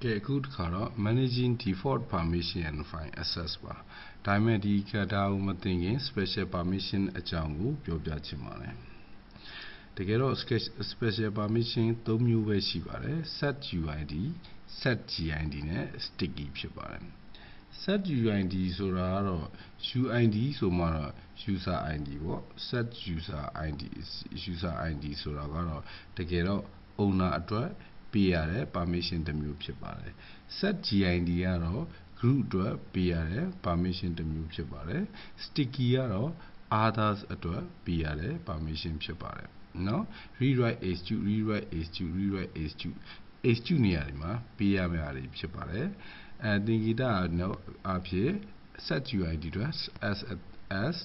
Okay, good color. Managing default permission and file access bar. Time di kada umatingin special permission ajangu biobya chimane. Tegero special permission 3 မျိုးပဲရှိပါတယ် set UID set GID နဲ့ sticky ဖြစ်ပါတယ် set UID ဆိုတာကတော့ UID ဆိုမှတော့ user ID ပေါ့ set user ID ဆိုတာကတော့တကယ်တော့ owner အတွက်ပေးရတဲ့ permission တစ်မျိုးဖြစ်ပါတယ် set GID ကတော့ group အတွက်ပေးရတဲ့ permission တစ်မျိုးဖြစ်ပါတယ် sticky ကတော့ others အတွက်ပေးရတဲ့ permission ဖြစ်ပါတယ်နော် rewrite h2 rewrite h2 rewrite h2 h2 နေရာဒီမှာပေးရမယ့်အရာတွေဖြစ်ပါတယ်သင်္ကေတကတော့အဖြစ် set UID အတွက် as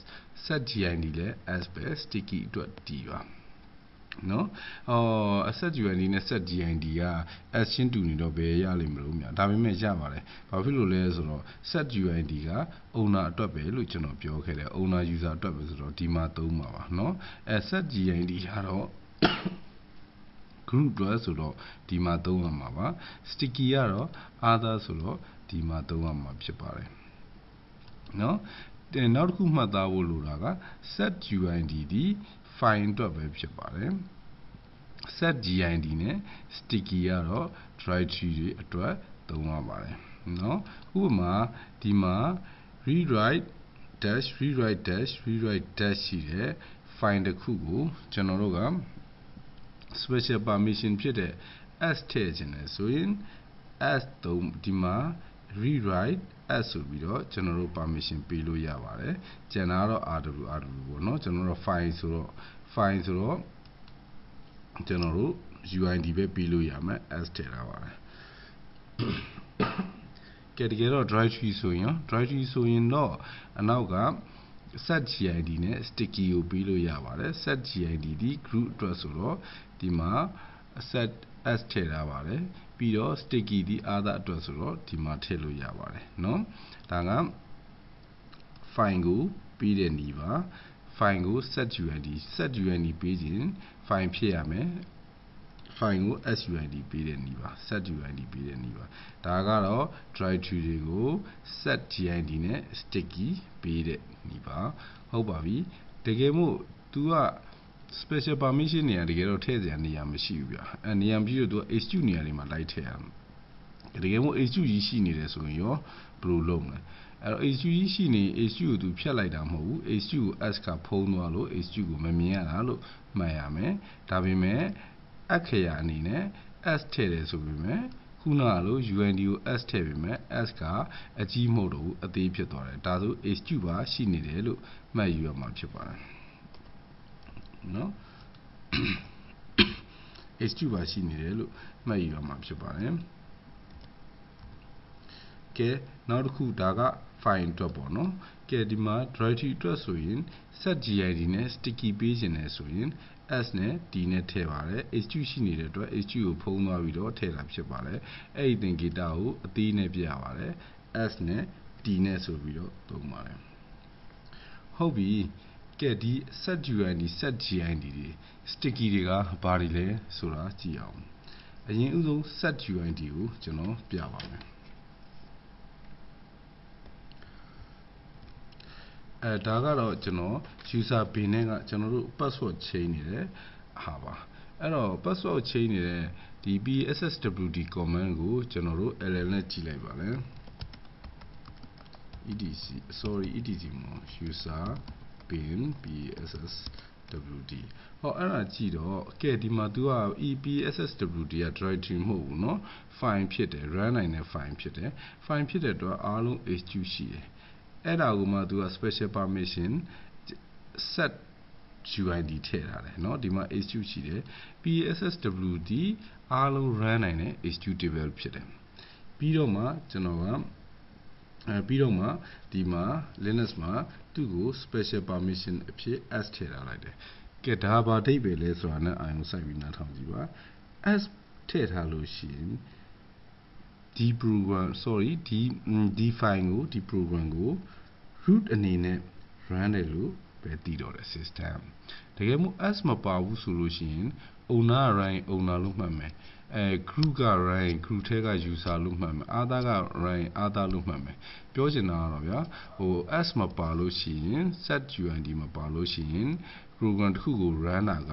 set GID လည်း as ပဲ sticky အတွက် t ပါနော်set UID နဲ့ set GID က as ချင်းတူနေတော့ဘယ်ရလိမ့်မလို့များဒါပေမဲ့ရပါတယ်ဘာဖြစ်လို့လဲဆိုတော့ set UID က owner အတွက်ပဲလို့ကျွန်တော်ပြောခဲ့တယ် owner user အတွက်ပဲဆိုတော့ဒီမှာသုံးပါပါနော်set GID ကတော့ group အတွက်ဆိုတော့ဒီမှာသုံးရမှာပါ sticky ကတော့ other ဆိုတော့ဒီမှာသုံးရမှာဖြစ်ပါတယ်နော်နောက်တစ်ခုမှတ်သားဖို့လိုတာက set UID ဒီ file အတွက်ပဲဖြစ်ပါတယ် set GID နဲ့ sticky ကတော့ directory တွေအတွက်သုံးရပါတယ်နော်ဥပမာဒီမှာ rewrite dash ရှိတဲ့ file တစ်ခုကိုကျွန်တော်တို့က special permission ဖြစ်တဲ့ s ထည့်ခြင်းလဲဆိုရင် s ဒီမှာ rewrite s ဆိုပြီးတော့ကျွန်တော်တို့ permission ပေးလို့ရပါတယ်ကျန်တာတော့ rw ပေါ့နော်ကျွန်တော်တို့ file ဆိုတော့ကျွန်တော်တို့ UID ပဲပေးလို့ရမယ် s ထည့်ထားပါတယ်ကဲတကယ်တော့ directory ဆိုရင်တော့အနောက်က set GID နဲ့ sticky ကိုပေးလို့ရပါတယ် set GID ဒီ group အတွက်ဆိုတော့ဒီမှာ set s ထည့်ထားပါတယ်ပြီးတော့ sticky ဒီ other အတွက်ဆိုတော့ဒီမှာထည့်လို့ရပါတယ်เนาะဒါက file ကိုပေးတဲ့နည်းပါ file ကို set UID ပေးခြင်း file ဖြစ်ရမယ် file ကို SUID ပေးတဲ့နည်းပါ set UID ပေးတဲ့နည်းပါဒါကတော့ directory တွေကို set GID နဲ့ sticky ပေးတဲ့နည်းပါဟုတ်ပါပြီတကယ်မို့ तू က special permission နေရာတကယ်တော့ထည့်စရာနေရာမရှိဘူးဗျနေရာပြီးတော့ तू H2 နေရာတွေမှာလိုက်ထည့်ရမယ်တကယ်မို့ H2 ကြီးရှိနေတယ်ဆိုရင်ရောဘယ်လိုလုပ်မလဲအဲ့တော့ H2 ကြီးရှိနေ H2 ကို तू ဖြတ်လိုက်တာမဟုတ်ဘူး H2 ကို S ကဖုံးသွားလို့ H2 ကိုမမြင်ရတာလို့မှတ်ရမယ်ဒါပေမဲ့အခရာအနေနဲ့ S ထည့်တယ်ဆိုပေမဲ့ခုနကလို UID ကို S ထည့်ပေမဲ့ S ကအကြီးမဟုတ်တော့ဘူးအသေးဖြစ်သွားတယ်ဒါဆို H2 ပါရှိနေတယ်လို့မှတ်ယူရမှာဖြစ်ပါတယ်နော် H2 ပါရှိနေတယ်လို့မှတ်ယူရမှာဖြစ်ပါတယ်ကဲနောက်တစ်ခုဒါက file အတွက်ပေါ့နော်ကဲဒီမှာ directory အတွက်ဆိုရင် set GID နဲ့ sticky ပေးခြင်းနဲ့ဆိုရင် s နဲ့ d နဲ့ထည့်ပါတယ် h2 ရှိနေတဲ့အတွက် h2 ကိုဖုံးသွားပြီးတော့ထည့်တာဖြစ်ပါတယ်အဲ့ဒီသင်္ကေတကိုအသေးနဲ့ပြရပါတယ် s နဲ့ d နဲ့ဆိုပြီးတော့သုံးပါတယ်ဟုတ်ပြီကဲဒီ set UID set GID တွေ sticky တွေကဘာတွေလဲဆိုတာကြည့်အောင်အရင်ဥဆုံး set UID ကိုကျွန်တော်ပြပါမယ်ဒါကတော့ကျွန်တော် user bin နဲ့ကကျွန်တော်တို့ password chain နေတဲ့ဟာပါအဲ့တော့ password chain နေတဲ့ဒီ psswd command ကိုကျွန်တော်တို့ ll နဲ့ကြည့်လိုက်ပါမယ် etc မှာ user bin psswd ဟောအဲ့ဒါကြည့်တော့ကဲဒီမှာ तू က psswd က directory မဟုတ်ဘူးเนาะ file ဖြစ်တယ် run နိုင်တဲ့ file ဖြစ်တယ် file ဖြစ်တဲ့အတွက်အားလုံး h2 ရှိတယ်အဲ့ဒါကိုမှ तू က special permission set UID ထည့်ထားတယ်เนาะဒီမှာ h2 ရှိတယ် psswd အားလုံး run နိုင်တဲ့ h2 table ဖြစ်တယ်ပြီးတော့မှကျွန်တော်ကဒီမှာ Linux မှာသူ့ကို special permission အဖြစ် s ထည့်ထားလိုက်တယ်ကဲဒါဘာအဓိပ္ပာယ်လဲဆိုတာနဲ့အာရုံစိုက်ပြီးနားထောင်ကြည့်ပါ s ထည့်ထားလို့ရှိရင်ဒီ file ကိုဒီ program ကို root အနေနဲ့ run တယ်လို့ ပဲတည်တော့တဲ့ system တကယ်မို့ s မပါဘူးဆိုလို့ရှိရင် owner run owner လို့မှတ်မယ်group က run group ထဲက user လို့မှတ်မယ် other က run other လို့မှတ်မယ်ပြောချင်တာကတော့ဗျာs မပါလို့ရှိရင် set uid မပါလို့ရှိရင် program တစ်ခုကို run တာက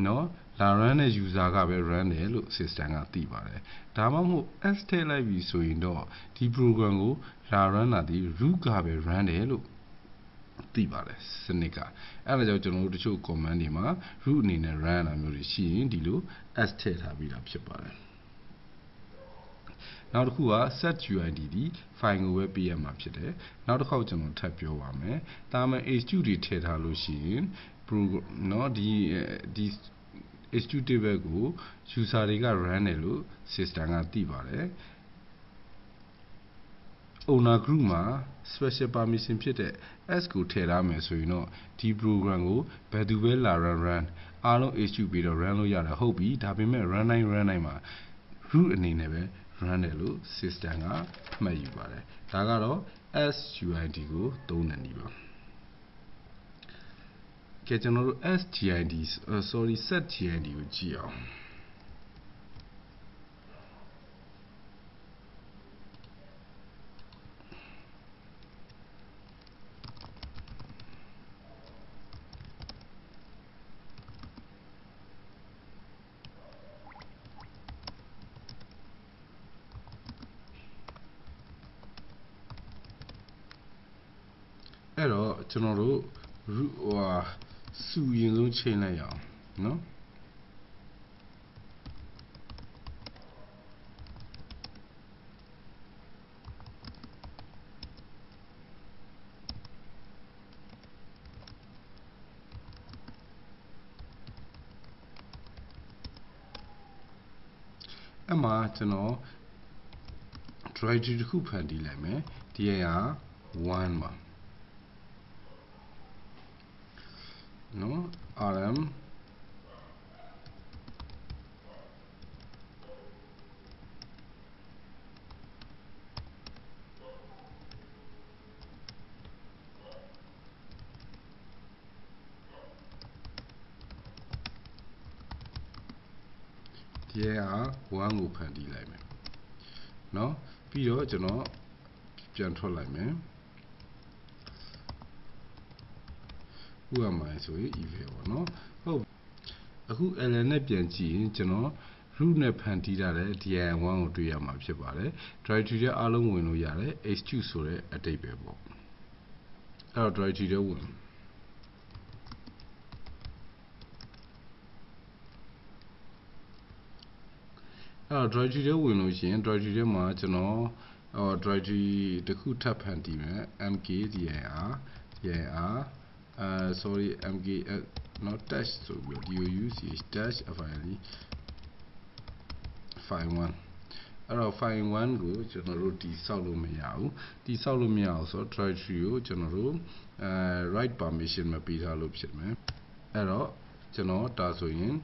နော်လာ run တဲ့ user ကပဲ run တယ်လို့ system ကသိပါတယ်ဒါမှမဟုတ် s ထည့်လိုက်ပြီဆိုရင်တော့ဒီ program ကိုလာ run တာဒီ root ကပဲ run တယ်လို့သိပါတယ်စနစ်ကအဲ့ဒါကြောင့်ကျွန်တော်တို့တချို့ command တွေမှာ root အနေနဲ့ run တာမျိုးတွေရှိရင်ဒီလို s ထည့်ထားပြီးတာဖြစ်ပါတယ်နောက်တစ်ခုက set uid ဒီ file ကိုပဲပေးရမှာဖြစ်တယ်နောက်တစ်ခေါက်ကျွန်တော်ထပ်ပြောပါမယ်ဒါမှ h2 တွေထည့်ထားလို့ရှိရင် program เนาะဒီ h2 table ကို user တွေက run တယ်လို့ system ကသိပါတယ် owner group မှာ special permission ဖြစ်တဲ့ s ကိုထည့်ထားမယ်ဆိုရင်တော့ဒီ program ကိုဘယ်သူပဲလာ run အားလုံး h2 ပြီးတော့ run လို့ရတယ်ဟုတ်ပြီဒါပေမဲ့ run တိုင်းမှာ root အနေနဲ့ပဲ run တယ်လို့ system ကမှတ်ယူပါတယ်ဒါကတော့ suid ကိုသုံးတဲ့နည်းပါကဲကျွန်တော်တို့ stgid setgid ကိုကြည့်အောင်အဲ့တော့ကျွန်တော်တို့စုရင်ဆုံးချိန်လိုက်ရအောင်နော်အဲ့မှာကျွန်တော် directory တစ်ခုဖန်တီးလိုက်မယ်ဒီက1ပါနော် rmဒီက1ကိုဖန်တီးလိုက်မယ်နော်ပြီးတော့ကျွန်တော်ပြန်ထွက်လိုက်မယ်ဥပမာဆိုရင် eval ပေါ့နော်ဟုတ်အခု ln နဲ့ပြန်ကြည့်ရင်ကျွန်တော် root နဲ့ဖန်တီးထားတဲ့ dir1 ကိုတွေ့ရမှာဖြစ်ပါတယ် directory ထဲအားလုံးဝင်လို့ရတယ် h2 ဆိုတဲ့အတိတ်ပဲပေါ့အဲ့တော့ directory ထဲဝင်အဲ့တော့ directory ထဲဝင်လို့ရှိရင် directory ထဲမှာကျွန်တော်directory တစ်ခုထပ်ဖန်တီးမယ် mkdir sorry mk not dash ဆိုပြီး douch dash file1 အဲ့တော့ file1 ကိုကျွန်တော်တို့တိဆောက်လို့မရဘူးတိဆောက်လို့မရအောင်ဆိုတော့ directory ကိုကျွန်တော်တို့write permission မပေးထားလို့ဖြစ်မယ်အဲ့တော့ကျွန်တော်ဒါဆိုရင်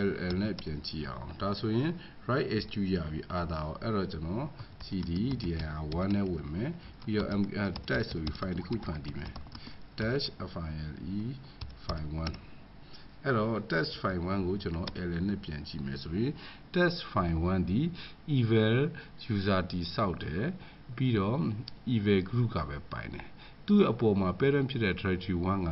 ll နဲ့ပြန်ကြည့်အောင်ဒါဆိုရင် write h2 ရပြီအဲ့တော့ကျွန်တော် cd dir1 နဲ့ဝင်မယ်ပြီးတော့ dash ဆိုပြီး file တစ်ခုဖန်တီးမယ်dash file1 အဲ့တော့ test file1 ကိုကျွန်တော် ll နဲ့ပြန်ကြည့်မယ်ဆိုရင် test file1 ဒီ eval user တိဆောက်တယ်ပြီးတော့ eval group ကပဲပိုင်တယ်သူ့အပေါ်မှာ parent ဖြစ်တဲ့ directory 1 က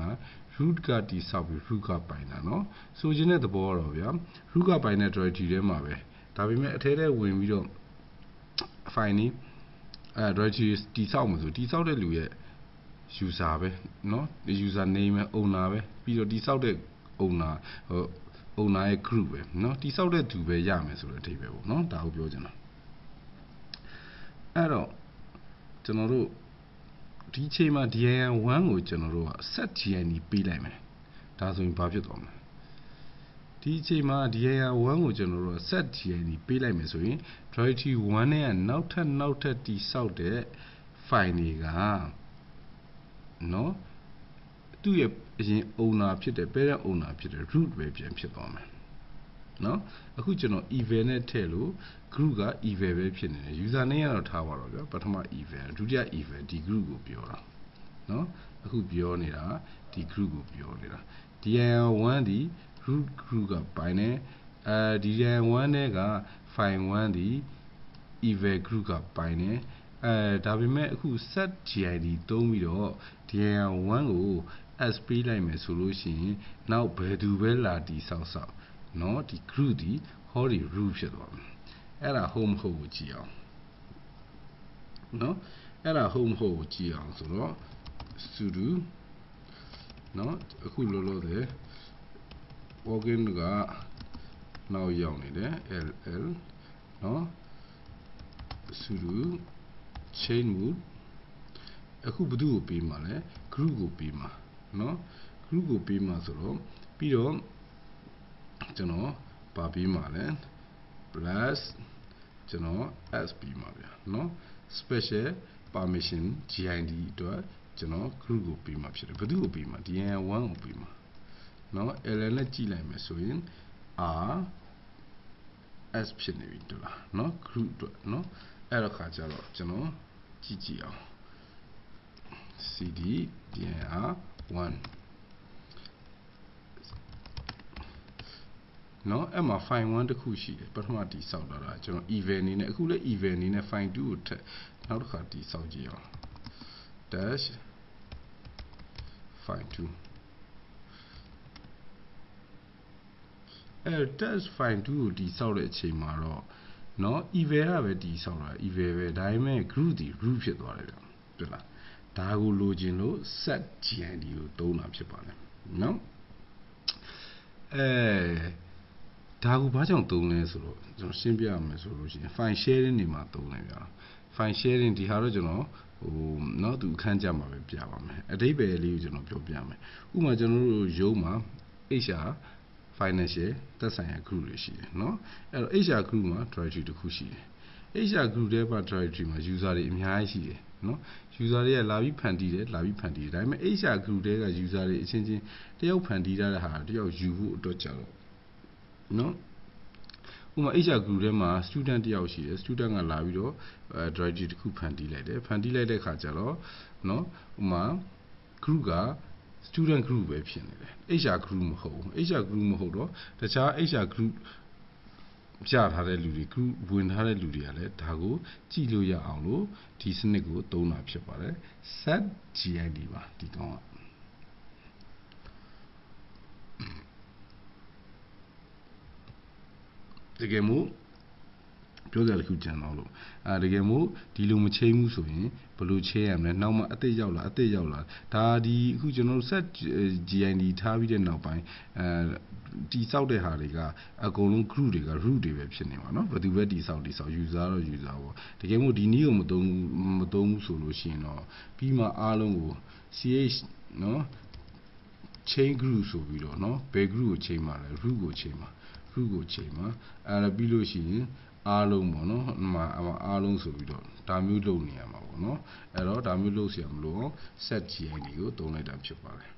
root ကတိဆောက်ပြီး root ကပိုင်တာเนาะဆိုခြင်းတဲ့သဘောတော့ဗျာ root ကပိုင်တဲ့ directory ထဲမှာပဲဒါပေမဲ့အထဲထဲဝင်ပြီးတော့ file นี้directory တိဆောက်မှာဆိုတိဆောက်တဲ့လူရဲ့user ပဲเนาะ user name ပဲ owner ပဲပြီးတော့တိဆောက်တဲ့ owner ရဲ့ group ပဲเนาะတိဆောက်တဲ့သူပဲရမယ်ဆိုတဲ့အဓိပ္ပာယ်ပေါ့เนาะဒါကိုပြောချင်တာအဲ့တော့ကျွန်တော်တို့ဒီချိန်မှာ dir1 ကိုကျွန်တော်တို့က set gin ပေးလိုက်မယ်ဒါဆိုရင်ဘာဖြစ်သွားမလဲဒီချိန်မှာ dir1 ကိုကျွန်တော်တို့ set gin ပေးလိုက်မယ်ဆိုရင် directory 1 နဲ့ကနောက်ထပ်တိဆောက်တဲ့ file တွေကနော်သူ့ရဲ့အရင် owner ဖြစ်တဲ့ parent owner ဖြစ်တဲ့ root ပဲပြန်ဖြစ်သွားမယ်နော်အခုကျွန်တော် eval နဲ့ထည့်လို့ group က eval ပဲဖြစ်နေတယ် user name ကတော့ထားပါတော့ဗျာပထမ eval ဒုတိယ eval ဒီ group ကိုပြောတာနော် အခုပြောနေတာဒီ group ကိုပြောနေတာ dir1 ဒီ root group ကပိုင်းနေdir1 နဲ့က file 1ဒီ eval group ကပိုင်းနေဒါပေမဲ့အခု set gid သုံးပြီးတော့ dir1 ကို as ပေးလိုက်မယ်ဆိုလို့ရှိရင်နောက်ဘယ်သူပဲလာတည်ဆောက်ဆောက်เนาะဒီ group ဒီဟောဒီ root ဖြစ်သွားမယ်အဲ့ဒါ home ဟုတ်ကိုကြည့်အောင်เนาะအဲ့ဒါ home ဟုတ်ကိုကြည့်အောင်ဆိုတော့ sudo เนาะအခုလောလောဆယ် login ကနောက်ရောက်နေတယ် ll เนาะ sudo chain root အခုဘယ်သူကိုပေးမှာလဲ group ကိုပေးမှာเนาะ group ကိုပေးမှာဆိုတော့ပြီးတော့ကျွန်တော်ပါပေးမှာလဲ plus ကျွန်တော် s ပေးမှာဗျာเนาะ special permission gid အတွက်ကျွန်တော် group ကိုပေးမှာဖြစ်တယ်ဘယ်သူကိုပေးမှာ dir1 ကိုပေးမှာเนาะ ll နဲ့ကြည့်လိုက်မယ်ဆိုရင် r s ဖြစ်နေပြီတူလားเนาะ group အတွက်เนาะအဲ့တော့ခါကျတော့ကျွန်တော်ကြည့်အောင် cd dir1 เนาะအဲ့မှာ file 1တစ်ခုရှိတယ်ပထမတည်ဆောက်တာကျွန်တော် eval အနေနဲ့အခုလည်း eval အနေနဲ့ file 2ကိုထပ်နောက်တစ်ခါတည်ဆောက်ကြည့်အောင် dash file 2dash file 2ကိုတည်ဆောက်တဲ့အချိန်မှာတော့เนาะ eval ကပဲတည်ဆောက်တာ eval ပဲဒါပေမဲ့ group ဒီ root ဖြစ်သွားတယ်ဗျဟုတ်လားဒါကိုလိုချင်လို့ set gid ကိုသုံးတာဖြစ်ပါတယ်เนาะဒါကိုဘာကြောင့်သုံးလဲဆိုတော့ကျွန်တော်ရှင်းပြရမယ်ဆိုလို့ရှိရင် file sharing တွေမှာသုံးတယ်ဗျာ file sharing ဒီဟာတော့ကျွန်တော်เนาะသူအခန်းကြမှာပဲပြပါမယ်အဓိပ္ပာယ်လေးကိုကျွန်တော်ပြောပြမယ်ဥပမာကျွန်တော်တို့ရုံးမှာ HR financial သက်ဆိုင်ရာ group တွေရှိတယ်เนาะအဲ့တော့ HR group မှာ directory တစ်ခုရှိတယ် HR group ထဲမှာ directory မှာ user တွေအများကြီးရှိတယ်เนาะ user တွေကလာပြီးဖန်တီးတယ်ဒါပေမဲ့ HR group ထဲက user တွေအချင်းချင်းတယောက်ဖန်တီးထားတဲ့ဟာတယောက်ယူဖို့အတွက်ကြတော့เนาะဥပမာ HR group ထဲမှာ student တယောက်ရှိတယ် student ကလာပြီးတော့ directory တစ်ခုဖန်တီးလိုက်တယ်ဖန်တီးလိုက်တဲ့ခါကျတော့เนาะဥပမာ group က student group ပဲဖြစ်နေတယ် HR group မဟုတ်ဘူး HR group မဟုတ်တော့တခြား HR group ပြထားတဲ့လူတွေ group ဝင်ထားတဲ့လူတွေကလည်းဒါကိုကြည့်လို့ရအောင်လို့ဒီစနစ်ကိုသုံးတာဖြစ်ပါတယ် set gid ပါဒီကောင်ကတကယ်မို့ပြောကြတယ်ခုကြံတော့လို့တကယ်မို့ဒီလိုမချိန်ဘူးဆိုရင်ဘယ်လိုချိန်ရမလဲနောက်မှအသစ်ရောက်လာဒါဒီအခုကျွန်တော်တို့ set gid ထားပြီးတဲ့နောက်ပိုင်းတိဆောက်တဲ့ဟာတွေကအကုန်လုံး group တွေက root တွေပဲဖြစ်နေမှာเนาะဘယ်သူပဲတိဆောက် user တော့ user ပေါ့တကယ်မို့ဒီနည်းကိုမသုံးဘူးဆိုလို့ရှိရင်တော့ပြီးမှအားလုံးကို ch เนาะ chain group ဆိုပြီးတော့เนาะဘယ် group ကိုချိန်မှာလဲ root ကိုချိန်မှာပြီးလို့ရှိရင်အားလုံးပေါ့နော်အားလုံးဆိုပြီးတော့ဒါမျိုးလုပ်နေရမှာပေါ့နော်အဲ့တော့ဒါမျိုးလုပ်เสียမလို့ set gid ကိုသုံးလိုက်တာဖြစ်ပါတယ်